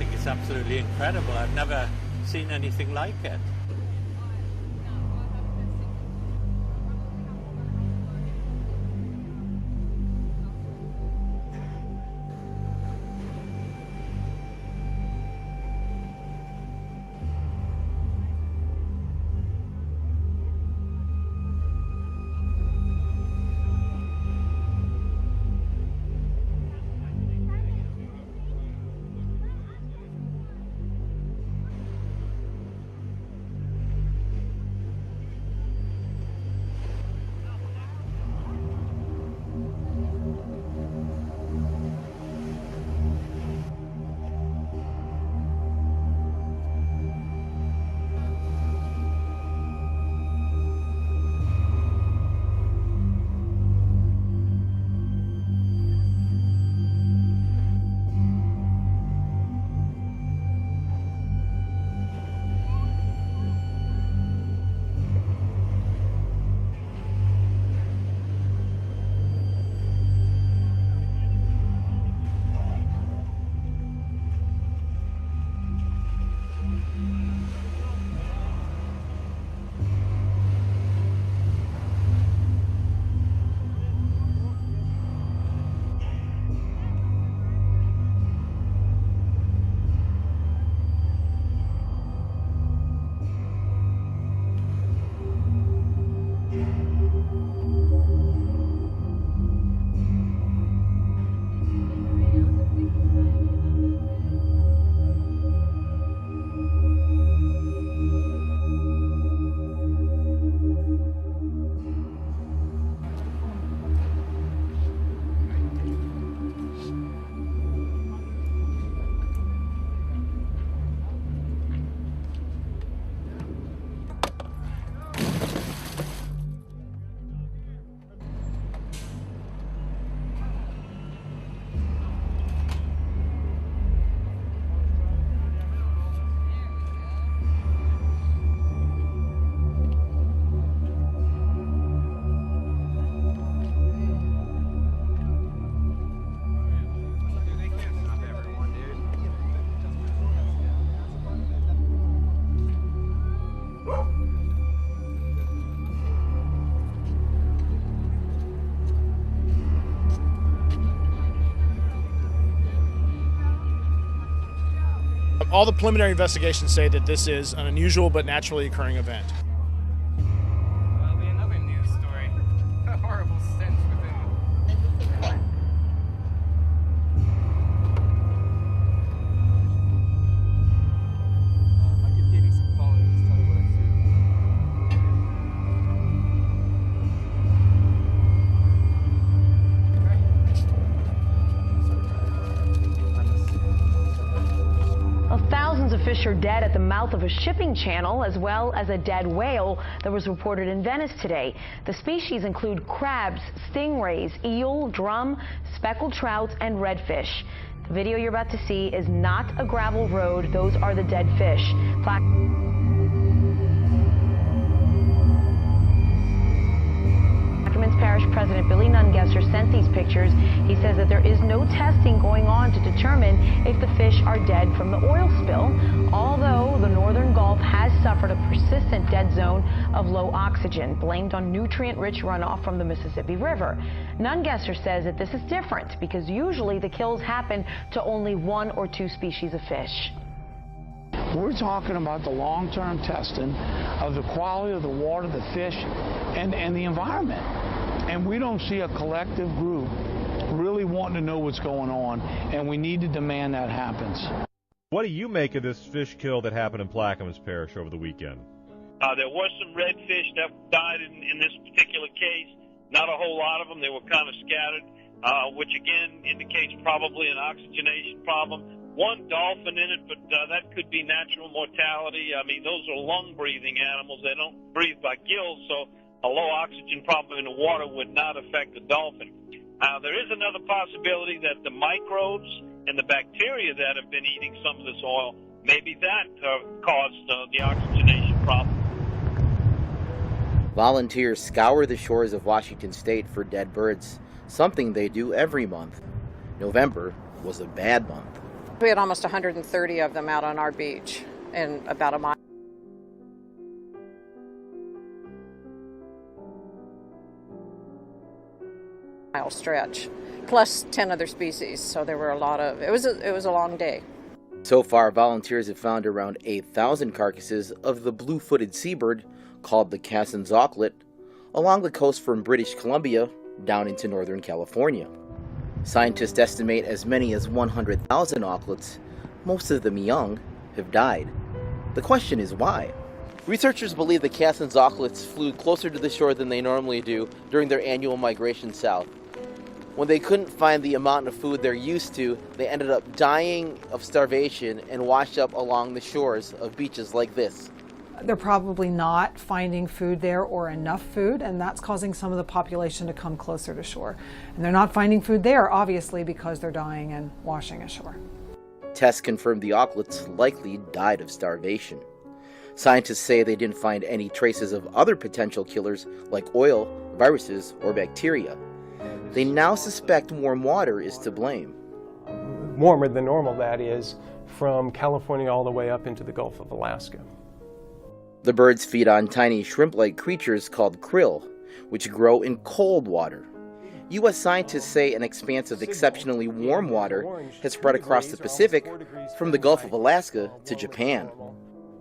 think it's absolutely incredible. I've never seen anything like it. All the preliminary investigations say that this is an unusual but naturally occurring event. There'll be another news story. A horrible stench within. I could give you some photos, tell you what I see. Well, thousands of fish are dead at the mouth of a shipping channel, as well as a dead whale that was reported in Venice today. The species include crabs, stingrays, eel, drum, speckled trouts, and redfish. The video you're about to see is not a gravel road. Those are the dead fish. Parish President Billy Nungesser sent these pictures. He says that there is no testing going on to determine if the fish are dead from the oil spill, although the northern Gulf has suffered a persistent dead zone of low oxygen, blamed on nutrient-rich runoff from the Mississippi River. Nungesser says that this is different because usually the kills happen to only one or two species of fish. We're talking about the long-term testing of the quality of the water, the fish, and the environment. And we don't see a collective group really wanting to know what's going on, and we need to demand that happens. What do you make of this fish kill that happened in Plaquemines Parish over the weekend? There were some redfish that died in this particular case. Not a whole lot of them. They were kind of scattered, which again indicates probably an oxygenation problem. One dolphin in it, but that could be natural mortality. I mean, those are lung-breathing animals. They don't breathe by gills, so a low oxygen problem in the water would not affect the dolphin. There is another possibility that the microbes and the bacteria that have been eating some of this oil, maybe that caused the oxygenation problem. Volunteers scour the shores of Washington State for dead birds, something they do every month. November was a bad month. We had almost 130 of them out on our beach in about a mile stretch, plus 10 other species. So there were a lot of, it was a long day. So far, volunteers have found around 8,000 carcasses of the blue-footed seabird called the Cassin's auklet along the coast from British Columbia down into Northern California. Scientists estimate as many as 100,000 auklets, most of them young, have died. The question is why? Researchers believe the Cassin's auklets flew closer to the shore than they normally do during their annual migration south. When they couldn't find the amount of food they're used to, they ended up dying of starvation and washed up along the shores of beaches like this. They're probably not finding food there or enough food, and that's causing some of the population to come closer to shore. And they're not finding food there, obviously, because they're dying and washing ashore. Tests confirmed the auklets likely died of starvation. Scientists say they didn't find any traces of other potential killers like oil, viruses, or bacteria. They now suspect warm water is to blame. Warmer than normal, that is, from California all the way up into the Gulf of Alaska. The birds feed on tiny shrimp-like creatures called krill, which grow in cold water. U.S. scientists say an expanse of exceptionally warm water has spread across the Pacific from the Gulf of Alaska to Japan.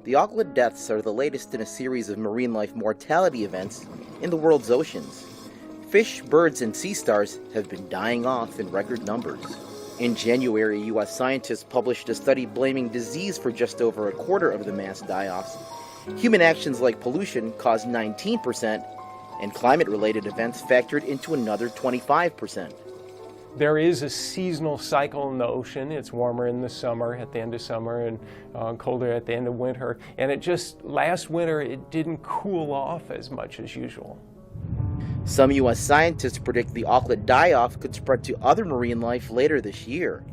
The auklet deaths are the latest in a series of marine life mortality events in the world's oceans. Fish, birds, and sea stars have been dying off in record numbers. In January, U.S. scientists published a study blaming disease for just over a quarter of the mass die-offs. Human actions like pollution caused 19%, and climate-related events factored into another 25%. There is a seasonal cycle in the ocean. It's warmer in the summer, at the end of summer, and colder at the end of winter. And last winter, it didn't cool off as much as usual. Some U.S. scientists predict the auklet die-off could spread to other marine life later this year.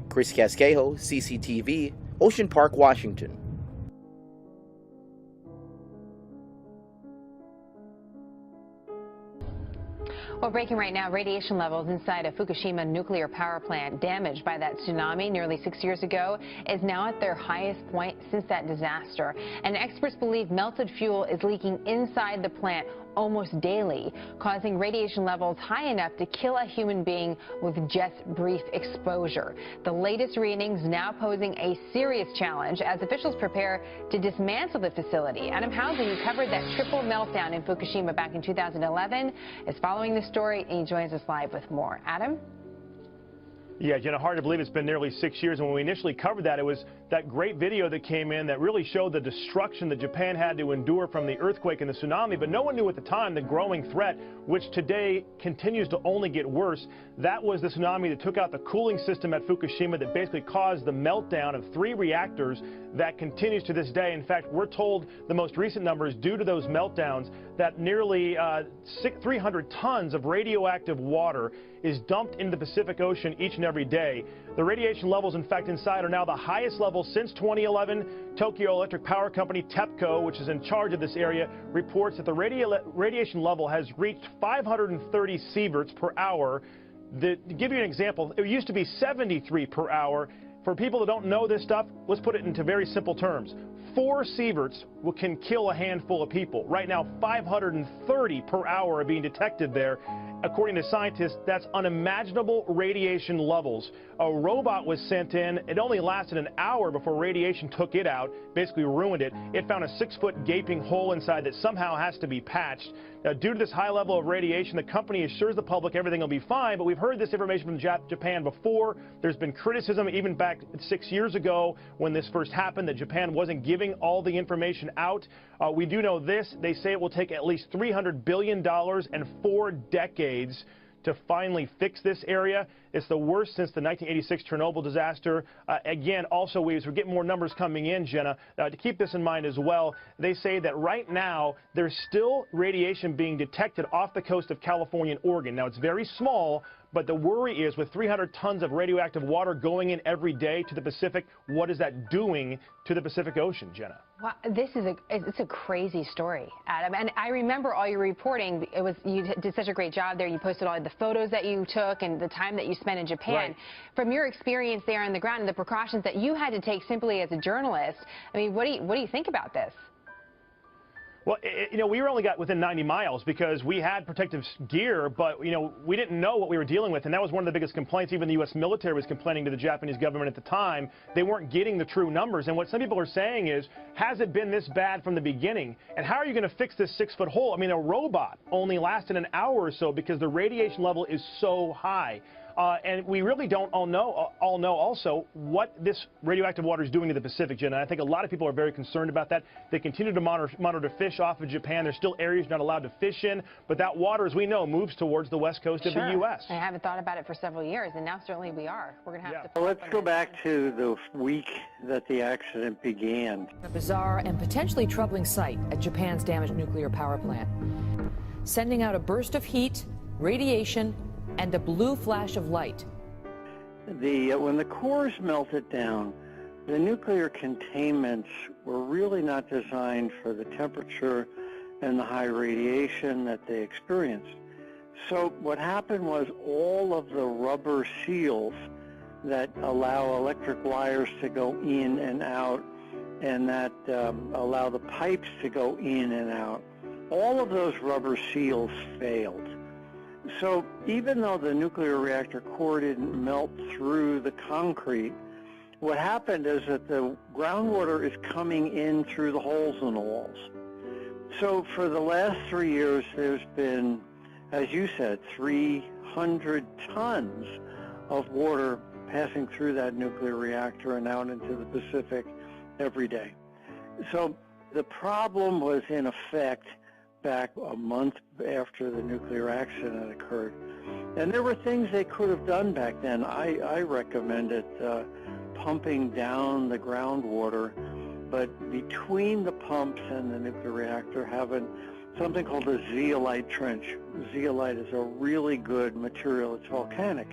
Chris Casquejo, CCTV, Ocean Park, Washington. Well, breaking right now, radiation levels inside a Fukushima nuclear power plant damaged by that tsunami nearly 6 years ago is now at their highest point since that disaster. And experts believe melted fuel is leaking inside the plant almost daily, causing radiation levels high enough to kill a human being with just brief exposure. The latest readings now posing a serious challenge as officials prepare to dismantle the facility. Adam Housen, who covered that triple meltdown in Fukushima back in 2011, is following the story, and he joins us live with more. Adam? Yeah, Jenna, hard to believe it's been nearly 6 years, and when we initially covered that, it was that great video that came in that really showed the destruction that Japan had to endure from the earthquake and the tsunami, but no one knew at the time the growing threat, which today continues to only get worse. That was the tsunami that took out the cooling system at Fukushima that basically caused the meltdown of 3 reactors that continues to this day. In fact, we're told the most recent numbers due to those meltdowns that nearly 300 tons of radioactive water is dumped into the Pacific Ocean each and every day. The radiation levels, in fact, inside are now the highest level since 2011. Tokyo Electric Power Company, TEPCO, which is in charge of this area, reports that the radiation level has reached 530 sieverts per hour. To give you an example, it used to be 73 per hour. For people that don't know this stuff, let's put it into very simple terms. 4 sieverts can kill a handful of people. Right now, 530 per hour are being detected there. According to scientists, that's unimaginable radiation levels. A robot was sent in. It only lasted an hour before radiation took it out, basically ruined it. It found a 6-foot gaping hole inside that somehow has to be patched. Now, due to this high level of radiation, the company assures the public everything will be fine, but we've heard this information from Japan before. There's been criticism even back 6 years ago when this first happened that Japan wasn't giving all the information out. We do know this. They say it will take at least $300 billion and 4 decades to finally fix this area. It's the worst since the 1986 Chernobyl disaster. Again, also, as we're getting more numbers coming in, Jenna, to keep this in mind as well, they say that right now there's still radiation being detected off the coast of California and Oregon. Now, it's very small, But the worry is with 300 tons of radioactive water going in every day to the Pacific, what is that doing to the Pacific Ocean, Jenna? Well, it's a crazy story, Adam. And I remember all your reporting. You did such a great job there. You posted all the photos that you took and the time that you spent in Japan. Right. From your experience there on the ground and the precautions that you had to take simply as a journalist, I mean, what do you think about this? Well, we were only got within 90 miles because we had protective gear, but, we didn't know what we were dealing with. And that was one of the biggest complaints. Even the U.S. military was complaining to the Japanese government at the time. They weren't getting the true numbers. And what some people are saying is, has it been this bad from the beginning? And how are you going to fix this 6-foot hole? I mean, a robot only lasted an hour or so because the radiation level is so high. And we really don't all know also what this radioactive water is doing to the Pacific, Jen. And I think a lot of people are very concerned about that. They continue to monitor fish off of Japan. There's still areas you're not allowed to fish in, but that water, as we know, moves towards the west coast of the U.S. I haven't thought about it for several years, and now certainly we are. We're going to have to. Well, let's go back to the week that the accident began. A bizarre and potentially troubling sight at Japan's damaged nuclear power plant, sending out a burst of heat, radiation, and a blue flash of light. When the cores melted down, the nuclear containments were really not designed for the temperature and the high radiation that they experienced. So what happened was all of the rubber seals that allow electric wires to go in and out and that allow the pipes to go in and out, all of those rubber seals failed. So even though the nuclear reactor core didn't melt through the concrete, what happened is that the groundwater is coming in through the holes in the walls. So for the last 3 years, there's been, as you said, 300 tons of water passing through that nuclear reactor and out into the Pacific every day. So the problem was in effect back a month after the nuclear accident occurred. And there were things they could have done back then. I recommended pumping down the groundwater, but between the pumps and the nuclear reactor having something called a zeolite trench. Zeolite is a really good material. It's volcanic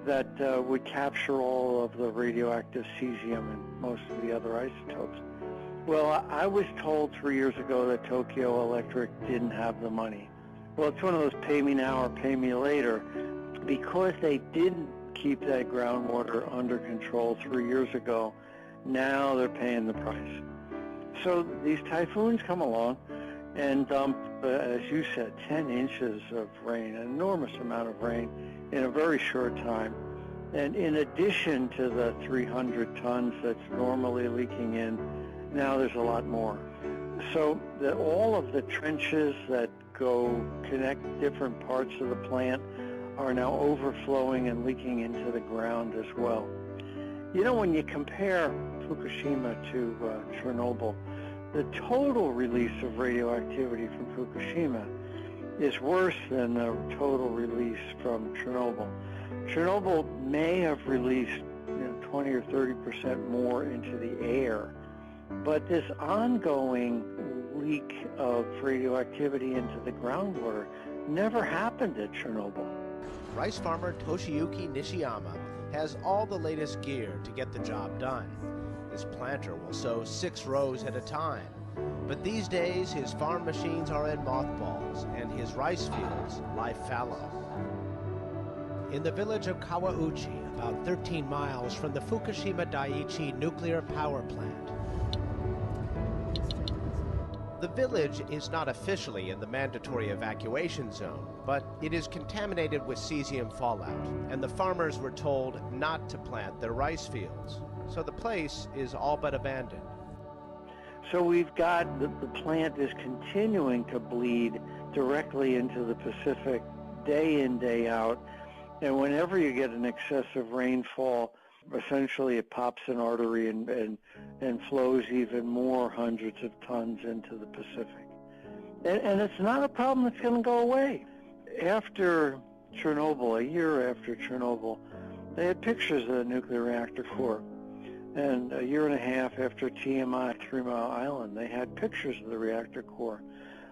that would capture all of the radioactive cesium and most of the other isotopes. Well, I was told 3 years ago that Tokyo Electric didn't have the money. Well, it's one of those pay me now or pay me later. Because they didn't keep that groundwater under control 3 years ago, now they're paying the price. So these typhoons come along and dump, as you said, 10 inches of rain, an enormous amount of rain in a very short time. And in addition to the 300 tons that's normally leaking in, now there's a lot more. So that all of the trenches that go connect different parts of the plant are now overflowing and leaking into the ground as well. You know, when you compare Fukushima to Chernobyl, the total release of radioactivity from Fukushima is worse than the total release from Chernobyl. Chernobyl may have released 20 or 30% more into the air, but this ongoing leak of radioactivity into the groundwater never happened at Chernobyl. Rice farmer Toshiyuki Nishiyama has all the latest gear to get the job done. His planter will sow 6 rows at a time, but these days his farm machines are in mothballs and his rice fields lie fallow. In the village of Kawauchi, about 13 miles from the Fukushima Daiichi nuclear power plant. The village is not officially in the mandatory evacuation zone, but it is contaminated with cesium fallout, and the farmers were told not to plant their rice fields. So the place is all but abandoned. So we've got the plant is continuing to bleed directly into the Pacific day in, day out, and whenever you get an excessive rainfall, essentially it pops an artery and flows even more hundreds of tons into the Pacific. And it's not a problem that's going to go away. After Chernobyl, a year after Chernobyl, they had pictures of the nuclear reactor core. And a year and a half after TMI, 3 Mile Island, they had pictures of the reactor core.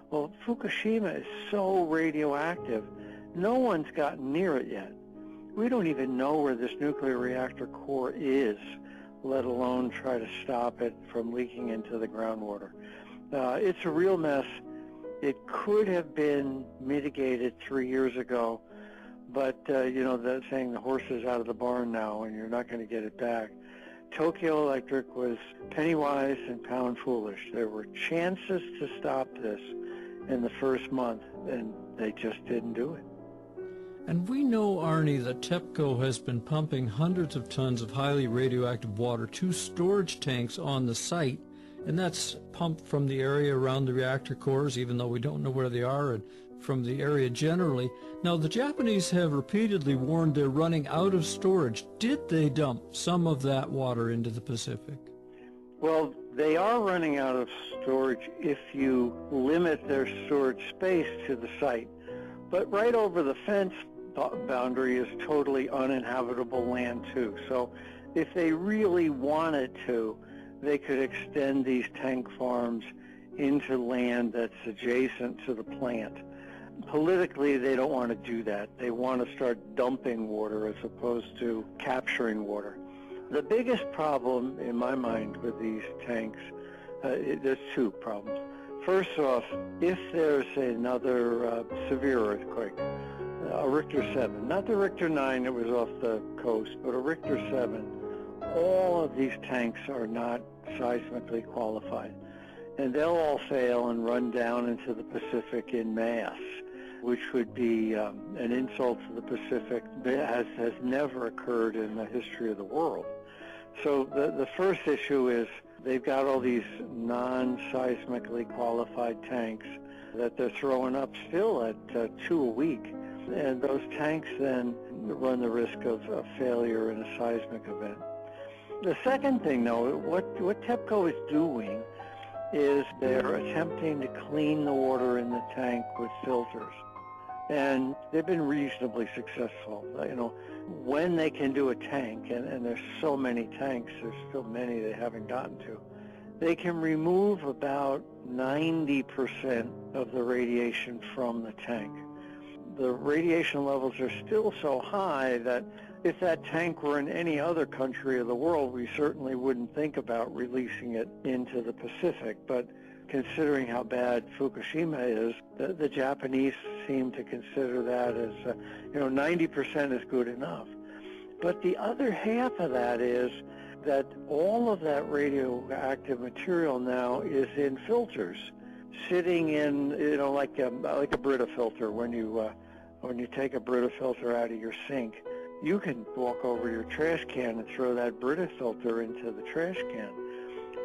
Well, Fukushima is so radioactive, no one's gotten near it yet. We don't even know where this nuclear reactor core is, let alone try to stop it from leaking into the groundwater. It's a real mess. It could have been mitigated 3 years ago, but you know, the saying, the horse is out of the barn now and you're not going to get it back. Tokyo Electric was penny wise and pound foolish. There were chances to stop this in the first month, and they just didn't do it. And we know, Arnie, that TEPCO has been pumping hundreds of tons of highly radioactive water to storage tanks on the site, and that's pumped from the area around the reactor cores, even though we don't know where they are, and from the area generally. Now, the Japanese have repeatedly warned they're running out of storage. Did they dump some of that water into the Pacific? Well, they are running out of storage if you limit their storage space to the site. But right over the fence boundary is totally uninhabitable land too. So if they really wanted to, they could extend these tank farms into land that's adjacent to the plant. Politically, they don't want to do that. They want to start dumping water as opposed to capturing water. The biggest problem, in my mind, with these tanks, there's two problems. First off, if there's another severe earthquake, a Richter 7, not the Richter 9 that was off the coast, but a Richter 7, all of these tanks are not seismically qualified. And they'll all fail and run down into the Pacific in mass, which would be an insult to the Pacific that has never occurred in the history of the world. So the first issue is they've got all these non-seismically qualified tanks that they're throwing up still at 2 a week. And those tanks then run the risk of failure in a seismic event. The second thing, though, what TEPCO is doing is they're attempting to clean the water in the tank with filters. And they've been reasonably successful. You know, when they can do a tank, and there's so many tanks, there's still many they haven't gotten to, they can remove about 90% of the radiation from the tank. The radiation levels are still so high that if that tank were in any other country of the world, we certainly wouldn't think about releasing it into the Pacific. But considering how bad Fukushima is, the Japanese seem to consider that as, 90% is good enough. But the other half of that is that all of that radioactive material now is in filters, sitting in, like a Brita filter. When you take a Brita filter out of your sink, you can walk over your trash can and throw that Brita filter into the trash can.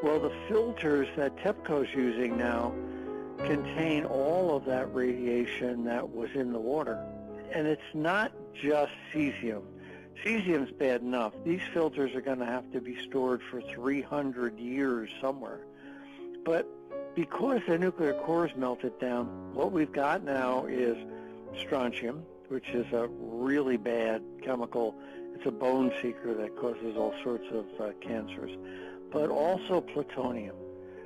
Well, the filters that TEPCO's using now contain all of that radiation that was in the water. And it's not just cesium. Cesium's bad enough. These filters are going to have to be stored for 300 years somewhere. But because the nuclear core is melted down, what we've got now is strontium, which is a really bad chemical. It's a bone seeker that causes all sorts of cancers, but also plutonium.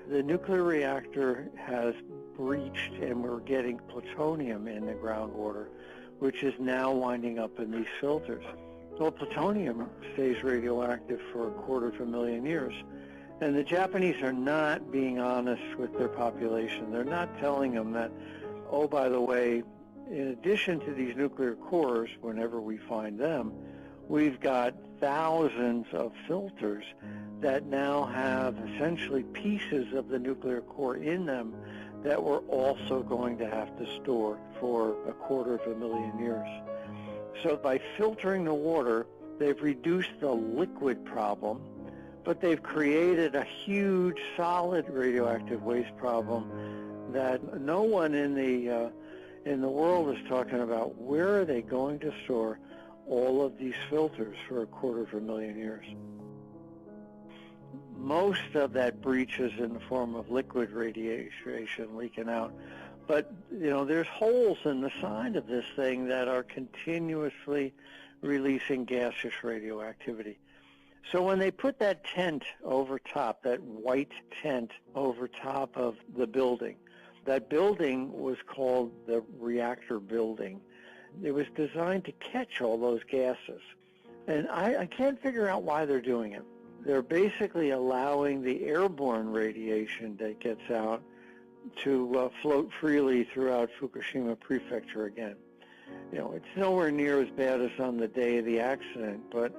The nuclear reactor has breached, and we're getting plutonium in the groundwater, which is now winding up in these filters. Well, plutonium stays radioactive for 250,000 years. And the Japanese are not being honest with their population. They're not telling them that, oh, by the way, in addition to these nuclear cores, whenever we find them, we've got thousands of filters that now have essentially pieces of the nuclear core in them that we're also going to have to store for 250,000 years. So by filtering the water, they've reduced the liquid problem, but they've created a huge solid radioactive waste problem that no one in the world is talking about. Where are they going to store all of these filters for 250,000 years? Most of that breach is in the form of liquid radiation leaking out. But, there's holes in the side of this thing that are continuously releasing gaseous radioactivity. So when they put that tent over top, that white tent over top of the building, that building was called the reactor building. It was designed to catch all those gases. And I can't figure out why they're doing it. They're basically allowing the airborne radiation that gets out to float freely throughout Fukushima Prefecture again. You know, it's nowhere near as bad as on the day of the accident, but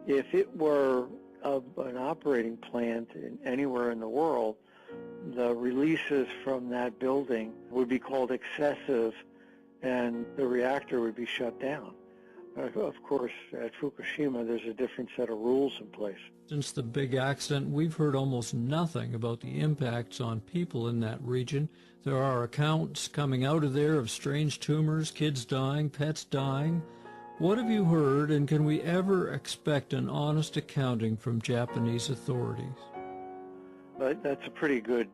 if it were an operating plant anywhere in the world, the releases from that building would be called excessive and the reactor would be shut down. Of course, at Fukushima, there's a different set of rules in place. Since the big accident, we've heard almost nothing about the impacts on people in that region. There are accounts coming out of there of strange tumors, kids dying, pets dying. What have you heard, and can we ever expect an honest accounting from Japanese authorities? That's a pretty good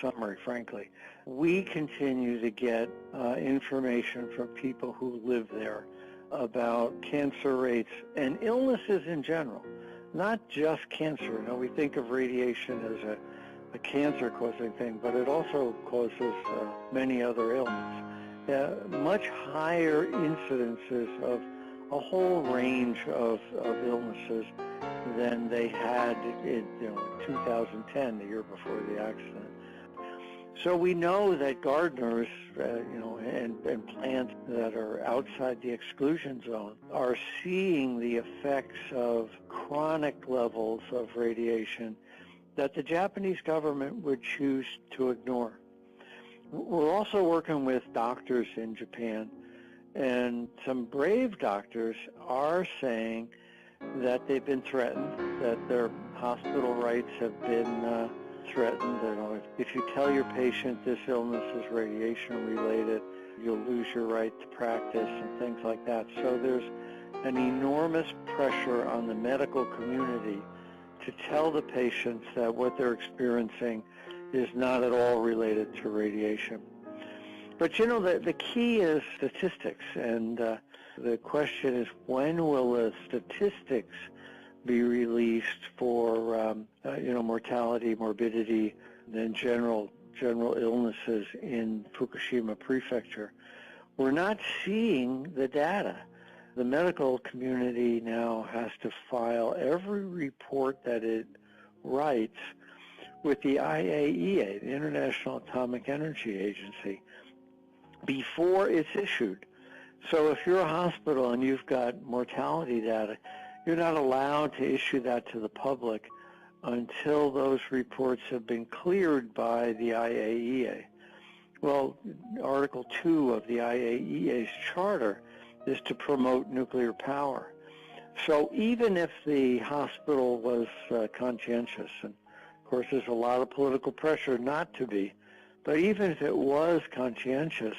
summary, frankly. We continue to get information from people who live there about cancer rates and illnesses in general, not just cancer. You know, we think of radiation as a cancer-causing thing, but it also causes many other ailments. Much higher incidences of a whole range of illnesses than they had in 2010, the year before the accident. So we know that gardeners, and plants that are outside the exclusion zone are seeing the effects of chronic levels of radiation that the Japanese government would choose to ignore. We're also working with doctors in Japan, and some brave doctors are saying that they've been threatened, that their hospital rights have been threatened. You know, if you tell your patient this illness is radiation related, you'll lose your right to practice and things like that. So there's an enormous pressure on the medical community to tell the patients that what they're experiencing is not at all related to radiation. But you know, the key is statistics, and the question is, when will the statistics be released for mortality, morbidity, and general illnesses in Fukushima Prefecture? We're not seeing the data. The medical community now has to file every report that it writes with the IAEA, the International Atomic Energy Agency, before it's issued. So if you're a hospital and you've got mortality data, you're not allowed to issue that to the public until those reports have been cleared by the IAEA. Well, Article 2 of the IAEA's charter is to promote nuclear power. So even if the hospital was conscientious, and of course there's a lot of political pressure not to be, but even if it was conscientious,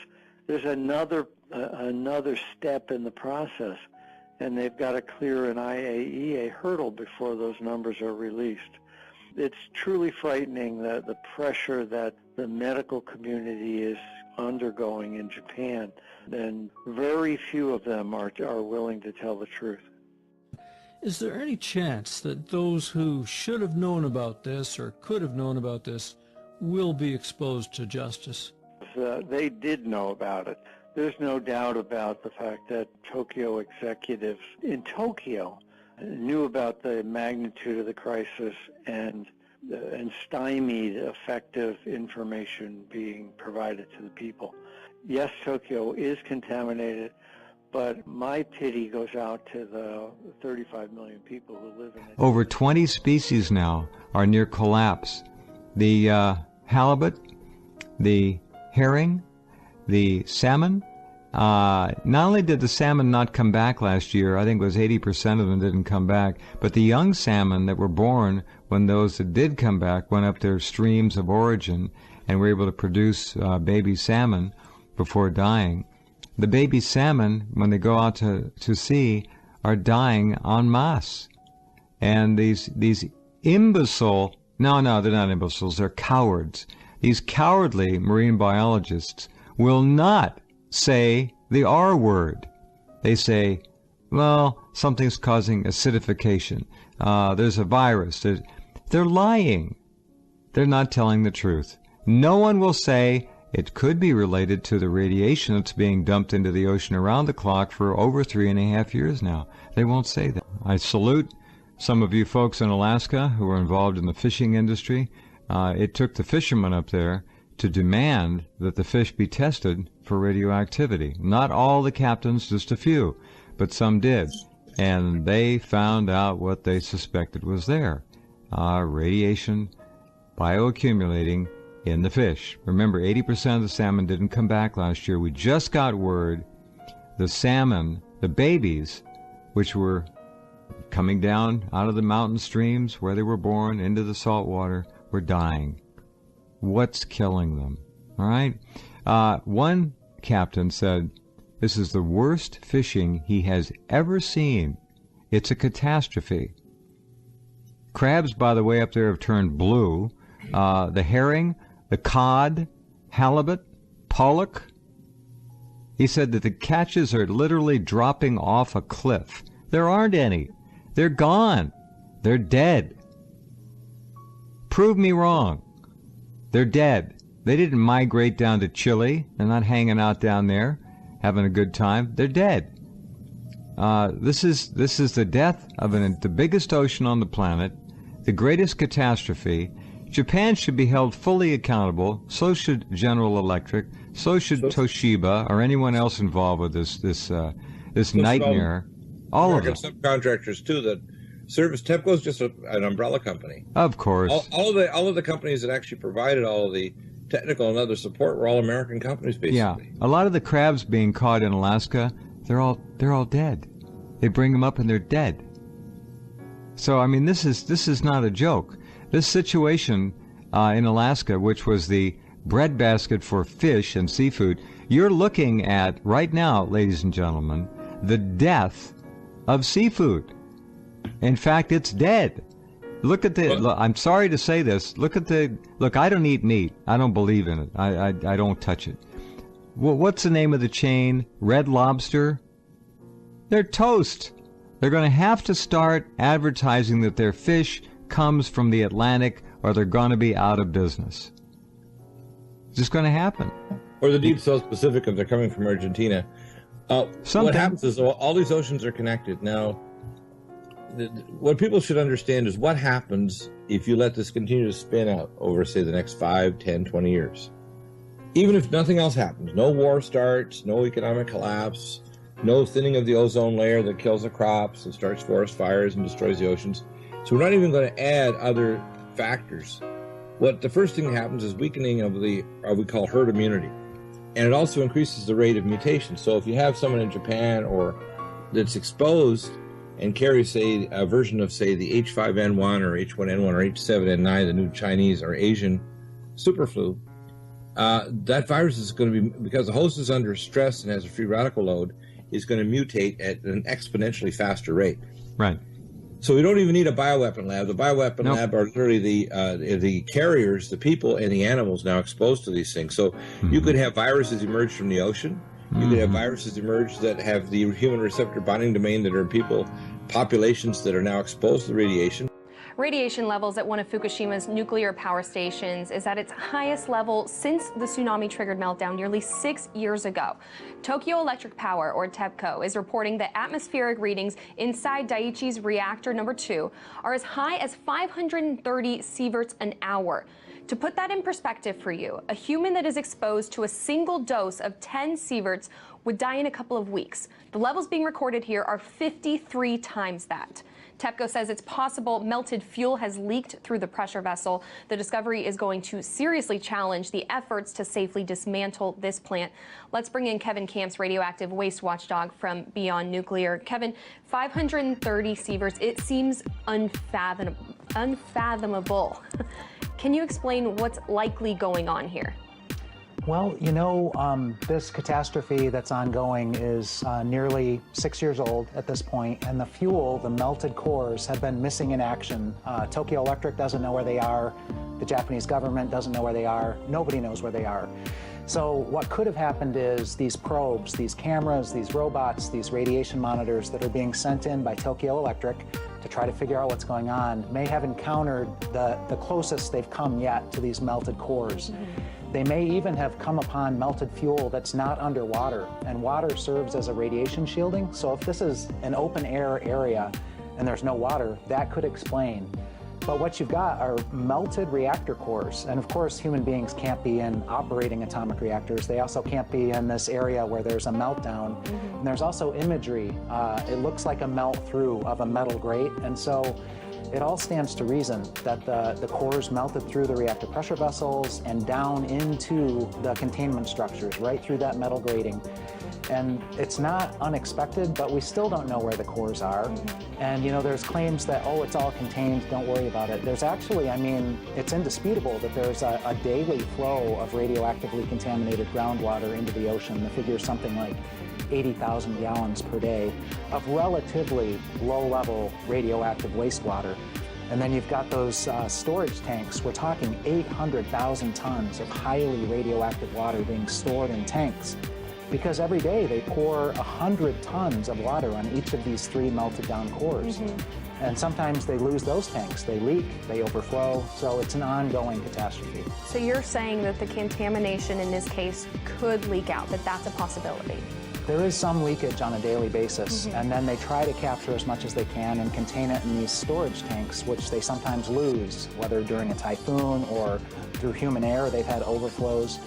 there's another step in the process, and they've got to clear an IAEA hurdle before those numbers are released. It's truly frightening, the pressure that the medical community is undergoing in Japan, and very few of them are willing to tell the truth. Is there any chance that those who should have known about this or could have known about this will be exposed to justice? They did know about it. There's no doubt about the fact that Tokyo executives in Tokyo knew about the magnitude of the crisis and stymied effective information being provided to the people. Yes, Tokyo is contaminated, but my pity goes out to the 35 million people who live in it. Over 20 species now are near collapse. The halibut, the herring, the salmon. Not only did the salmon not come back last year, I think it was 80% of them didn't come back, but the young salmon that were born when those that did come back went up their streams of origin and were able to produce baby salmon before dying. The baby salmon, when they go out to sea, are dying en masse. And these imbecile, no, they're not imbeciles, they're cowards. These cowardly marine biologists will not say the R word. They say, well, something's causing acidification. There's a virus. They're lying. They're not telling the truth. No one will say It could be related to the radiation that's being dumped into the ocean around the clock for over 3.5 years now. They won't say that. I salute some of you folks in Alaska who are involved in the fishing industry. It took the fishermen up there to demand that the fish be tested for radioactivity. Not all the captains, just a few, but some did. And they found out what they suspected was there. Radiation bioaccumulating in the fish. Remember, 80% of the salmon didn't come back last year. We just got word the salmon, the babies, which were coming down out of the mountain streams where they were born into the salt water, were dying. What's killing them? All right? One captain said, this is the worst fishing he has ever seen. It's a catastrophe. Crabs, by the way, up there have turned blue. The herring, the cod, halibut, pollock. He said that the catches are literally dropping off a cliff. There aren't any. They're gone. They're dead. Prove me wrong. They're dead. They didn't migrate down to Chile. They're not hanging out down there having a good time. They're dead. This is the death of the biggest ocean on the planet, the greatest catastrophe. Japan should be held fully accountable. So should General Electric. So should Toshiba or anyone else involved with this nightmare. All of them. Subcontractors too that service. TEPCO is just an umbrella company. Of course. All of the companies that actually provided all of the technical and other support were all American companies, basically. Yeah, a lot of the crabs being caught in Alaska, they're all dead. They bring them up and they're dead. So I mean, this is not a joke. This situation in Alaska, which was the breadbasket for fish and seafood, you're looking at right now, ladies and gentlemen, the death of seafood. In fact, it's dead. Look at the. I'm sorry to say this. Look. I don't eat meat. I don't believe in it. I don't touch it. Well, what's the name of the chain? Red Lobster. They're toast. They're going to have to start advertising that their fish comes from the Atlantic, or they're going to be out of business. It's just going to happen. Or the deep South Pacific if they're coming from Argentina. What happens is all these oceans are connected. Now, what people should understand is what happens if you let this continue to spin out over, say, the next 5, 10, 20 years. Even if nothing else happens, no war starts, no economic collapse, no thinning of the ozone layer that kills the crops and starts forest fires and destroys the oceans. So we're not even going to add other factors. What the first thing that happens is weakening of the, we call herd immunity. And it also increases the rate of mutation. So if you have someone in Japan or that's exposed and carries, say, a version of, say, the H5N1 or H1N1 or H7N9, the new Chinese or Asian superflu, that virus is going to be, because the host is under stress and has a free radical load, is going to mutate at an exponentially faster rate. Right. So we don't even need a bioweapon lab. The bioweapon lab are literally the carriers, the people and the animals now exposed to these things. So you could have viruses emerge from the ocean. You could have viruses emerge that have the human receptor binding domain that are in people, populations that are now exposed to radiation. Radiation levels at one of Fukushima's nuclear power stations is at its highest level since the tsunami-triggered meltdown nearly 6 years ago. Tokyo Electric Power, or TEPCO, is reporting that atmospheric readings inside Daiichi's reactor number 2 are as high as 530 sieverts an hour. To put that in perspective for you, a human that is exposed to a single dose of 10 sieverts would die in a couple of weeks. The levels being recorded here are 53 times that. TEPCO says it's possible melted fuel has leaked through the pressure vessel. The discovery is going to seriously challenge the efforts to safely dismantle this plant. Let's bring in Kevin Camps, radioactive waste watchdog from Beyond Nuclear. Kevin, 530 sieverts, it seems unfathomable. Can you explain what's likely going on here? Well, you know, this catastrophe that's ongoing is nearly 6 years old at this point, and the fuel, the melted cores, have been missing in action. Tokyo Electric doesn't know where they are. The Japanese government doesn't know where they are. Nobody knows where they are. So what could have happened is these probes, these cameras, these robots, these radiation monitors that are being sent in by Tokyo Electric to try to figure out what's going on may have encountered the closest they've come yet to these melted cores. They may even have come upon melted fuel that's not underwater, and water serves as a radiation shielding. So if this is an open air area and there's no water, that could explain. But what you've got are melted reactor cores. And of course, human beings can't be in operating atomic reactors. They also can't be in this area where there's a meltdown. And there's also imagery. It looks like a melt through of a metal grate. And so it all stands to reason that the cores melted through the reactor pressure vessels and down into the containment structures, right through that metal grating. And it's not unexpected, but we still don't know where the cores are. And, you know, there's claims that, oh, it's all contained, don't worry about it. There's actually, I mean, it's indisputable that there's a daily flow of radioactively contaminated groundwater into the ocean. The figure is something like 80,000 gallons per day of relatively low-level radioactive wastewater. And then you've got those storage tanks. We're talking 800,000 tons of highly radioactive water being stored in tanks, because every day they pour 100 tons of water on each of these 3 melted down cores. And sometimes they lose those tanks. They leak, they overflow, so it's an ongoing catastrophe. So you're saying that the contamination in this case could leak out, that that's a possibility? There is some leakage on a daily basis, and then they try to capture as much as they can and contain it in these storage tanks, which they sometimes lose, whether during a typhoon or through human error. They've had overflows.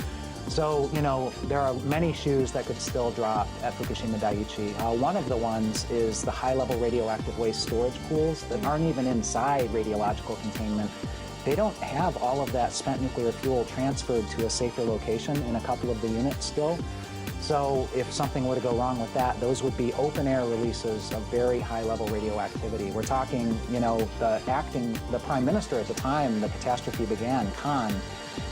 So, you know, there are many shoes that could still drop at Fukushima Daiichi. One of the ones is the high-level radioactive waste storage pools that aren't even inside radiological containment. They don't have all of that spent nuclear fuel transferred to a safer location in a couple of the units still. So if something were to go wrong with that, those would be open-air releases of very high-level radioactivity. We're talking, you know, the prime minister at the time the catastrophe began, Khan,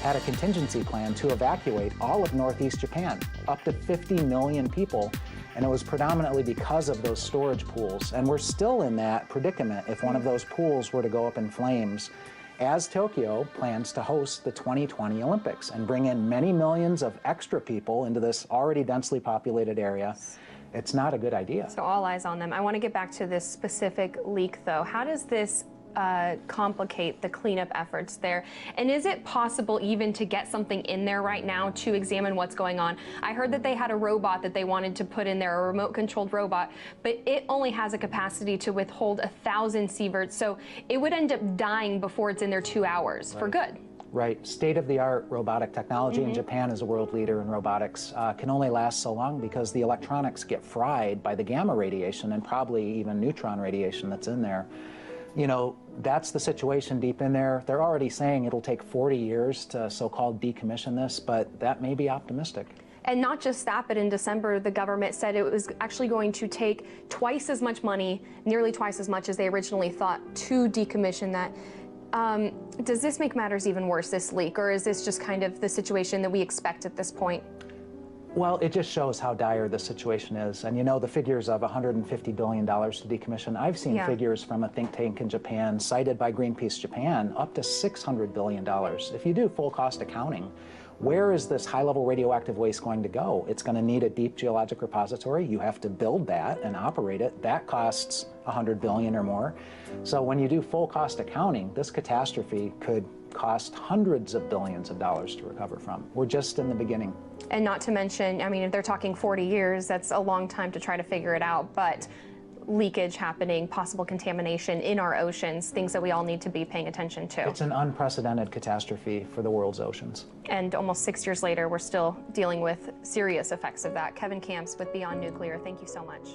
had a contingency plan to evacuate all of Northeast Japan, up to 50 million people, and it was predominantly because of those storage pools. And we're still in that predicament if one of those pools were to go up in flames, as Tokyo plans to host the 2020 Olympics and bring in many millions of extra people into this already densely populated area. It's not a good idea. So all eyes on them. I want to get back to this specific leak, though. How does this complicate the cleanup efforts there? And is it possible even to get something in there right now to examine what's going on? I heard that they had a robot that they wanted to put in there, a remote-controlled robot, but it only has a capacity to withhold 1,000 sieverts, so it would end up dying before it's in there 2 hours for good. Right. State-of-the-art robotic technology, and Japan is a world leader in robotics, can only last so long because the electronics get fried by the gamma radiation and probably even neutron radiation that's in there. You know, that's the situation deep in there. They're already saying it'll take 40 years to so-called decommission this, but that may be optimistic. And not just that, but in December, the government said it was actually going to take twice as much money, nearly twice as much as they originally thought, to decommission that. Does this make matters even worse, this leak, or is this just kind of the situation that we expect at this point? Well, it just shows how dire the situation is. And you know, the figures of $150 billion to decommission, I've seen figures from a think tank in Japan, cited by Greenpeace Japan, up to $600 billion. If you do full cost accounting, where is this high-level radioactive waste going to go? It's going to need a deep geologic repository. You have to build that and operate it. That costs $100 billion or more. So when you do full cost accounting, this catastrophe could cost hundreds of billions of dollars to recover from. We're just in the beginning. And not to mention, I mean, if they're talking 40 years, that's a long time to try to figure it out, but leakage happening, possible contamination in our oceans, things that we all need to be paying attention to. It's an unprecedented catastrophe for the world's oceans. And almost 6 years later, we're still dealing with serious effects of that. Kevin Camps with Beyond Nuclear, thank you so much.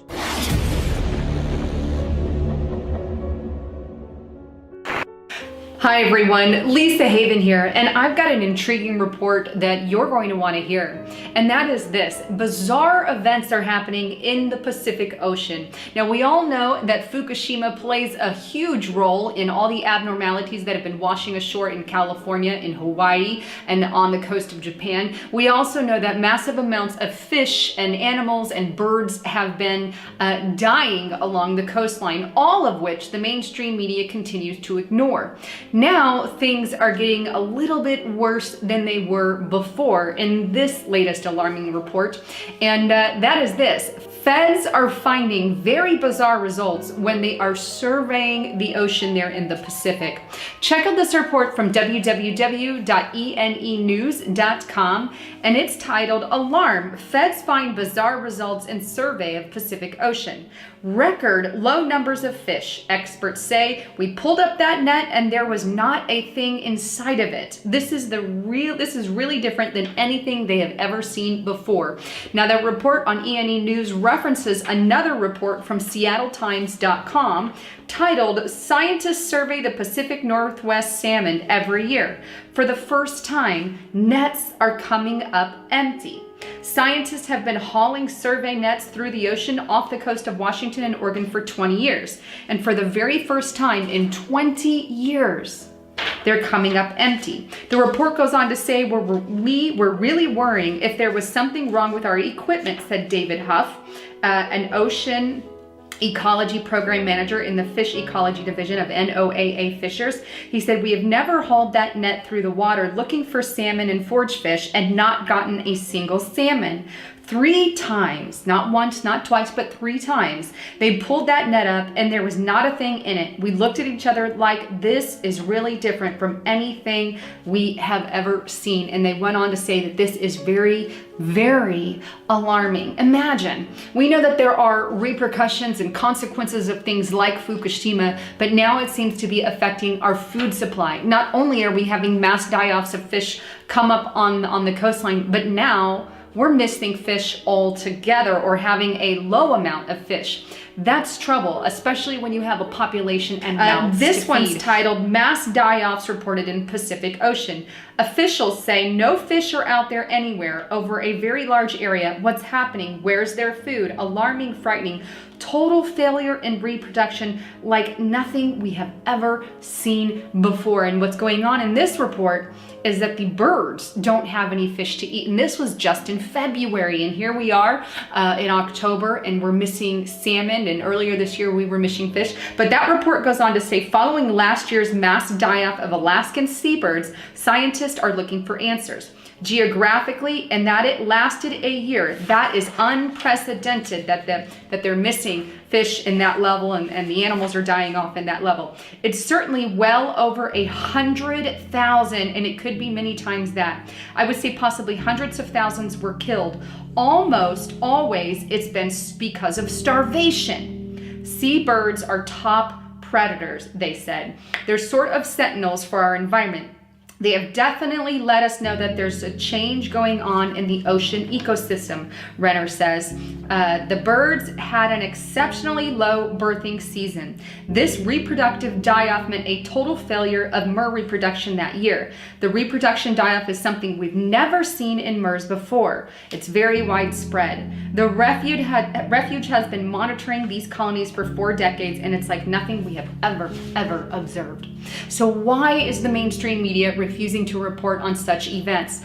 Hi everyone, Lisa Haven here, and I've got an intriguing report that you're going to want to hear. And that is this: bizarre events are happening in the Pacific Ocean. Now, we all know that Fukushima plays a huge role in all the abnormalities that have been washing ashore in California, in Hawaii, and on the coast of Japan. We also know that massive amounts of fish and animals and birds have been dying along the coastline, all of which the mainstream media continues to ignore. Now things are getting a little bit worse than they were before in this latest alarming report, and that is this. Feds are finding very bizarre results when they are surveying the ocean there in the Pacific. Check out this report from www.enenews.com, and it's titled Alarm, Feds Find Bizarre Results in Survey of Pacific Ocean. Record low numbers of fish. Experts say we pulled up that net and there was not a thing inside of it. This is really different than anything they have ever seen before. Now, that report on ENE News references another report from SeattleTimes.com titled Scientists Survey the Pacific Northwest Salmon Every Year. For the first time, nets are coming up empty. Scientists have been hauling survey nets through the ocean off the coast of Washington and Oregon for 20 years. And for the very first time in 20 years, they're coming up empty. The report goes on to say we were really worrying if there was something wrong with our equipment, said David Huff, an ocean ecology program manager in the fish ecology division of NOAA Fishers. He said, we have never hauled that net through the water looking for salmon and forage fish and not gotten a single salmon. 3 times, not once, not twice, but 3 times, they pulled that net up and there was not a thing in it. We looked at each other like, this is really different from anything we have ever seen. And they went on to say that this is very, very alarming. Imagine, we know that there are repercussions and consequences of things like Fukushima, but now it seems to be affecting our food supply. Not only are we having mass die-offs of fish come up on the coastline, but now we're missing fish altogether or having a low amount of fish. That's trouble, especially when you have a population and mouths This to one's Mm. feed. Titled Mass Die-Offs Reported in Pacific Ocean. Officials say no fish are out there anywhere over a very large area. What's happening? Where's their food? Alarming, frightening. Total failure in reproduction like nothing we have ever seen before. And what's going on in this report is that the birds don't have any fish to eat. And this was just in February. And here we are in October and we're missing salmon. And earlier this year we were missing fish. But that report goes on to say, following last year's mass die-off of Alaskan seabirds, scientists are looking for answers. Geographically, and that it lasted a year. That is unprecedented that they're missing fish in that level and the animals are dying off in that level. It's certainly well over 100,000, and it could be many times that. I would say possibly hundreds of thousands were killed. Almost always it's been because of starvation. Seabirds are top predators, they said. They're sort of sentinels for our environment. They have definitely let us know that there's a change going on in the ocean ecosystem, Renner says. The birds had an exceptionally low birthing season. This reproductive die-off meant a total failure of murre reproduction that year. The reproduction die-off is something we've never seen in murres before. It's very widespread. The refuge has been monitoring these colonies for 4 decades, and it's like nothing we have ever observed. So why is the mainstream media refusing to report on such events?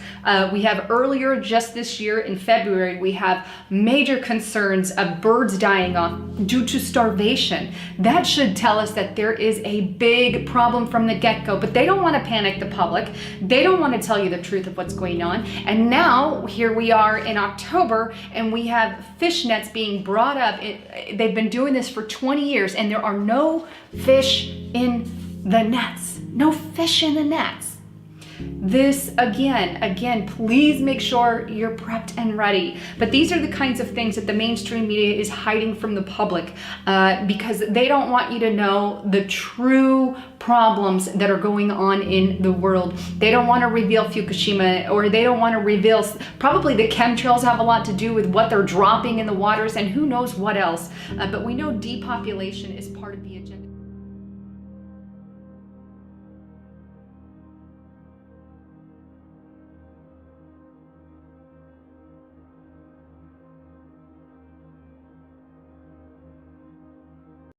We have earlier just this year in February, we have major concerns of birds dying off due to starvation. That should tell us that there is a big problem from the get-go, but they don't want to panic the public. They don't want to tell you the truth of what's going on. And now here we are in October and we have fish nets being brought up. They've been doing this for 20 years and there are no fish in the nets. No fish in the nets. This again, please make sure you're prepped and ready. But these are the kinds of things that the mainstream media is hiding from the public because they don't want you to know the true problems that are going on in the world. They don't want to reveal Fukushima, or they don't want to reveal, probably the chemtrails have a lot to do with what they're dropping in the waters and who knows what else. But we know depopulation is part of the agenda.